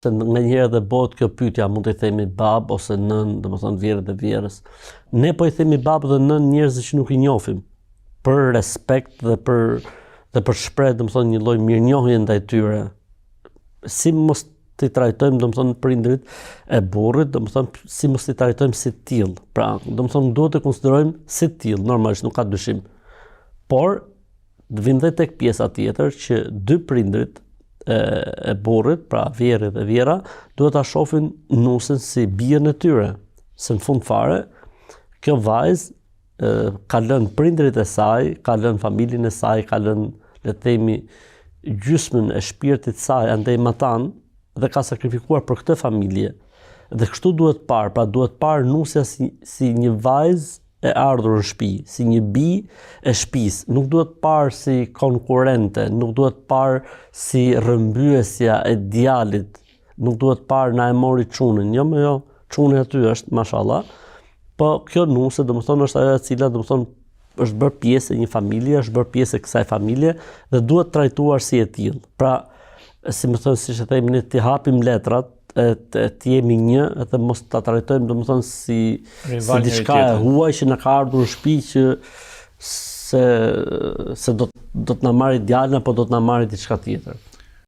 se nganjëherë edhe bëhet kjo pyetja, mund të themi bab ose nën, domethënë vjerë dhe vjerës. Ne po i themi bab dhe nën njerëzve që nuk i njohim, për respekt dhe për shpreh domethënë një lloj mirënjohje ndaj tyre. Si mos t'i trajtojmë domethënë prindrit e burrit, domethënë si mos t'i trajtojmë si tillë. Pra, domethënë duhet të konsiderojmë si tillë, normalisht nuk ka dyshim. Por vim dhe tek pjesa tjetër që dy prindrit e burrit, pra vjerri dhe vjera, duhet ta shohin nusën si bijën e tyre. Se në fund fare, kjo vajzë ka lënë prindrit e saj, ka lënë familjen e saj, ka lënë, le të themi, gjysmën e shpirtit saj andej matan dhe ka sakrifikuar për këtë familje. Dhe kështu duhet parë, pra duhet parë nusja si një vajzë e ardhur në shtëpi, si një bij e shtëpisë, nuk duhet parë si konkurrente, nuk duhet parë si rrëmbyesja e djalit, nuk duhet parë na e mori çunën, jo, çuni aty është, mashallah. Po kjo nusë domethënë është ajo e cila domethënë është bërë pjesë e një familje, është bërë pjesë e kësaj familje dhe duhet trajtuar si e tillë. Pra, si më thënë, siç e themi ne, t'i hapim letrat, të jemi një, edhe mos ta trajtojmë domethënë si diçka e huaj që na ka ardhur në shtëpi që se do të na marrë djalin apo do të na marrë diçka tjetër.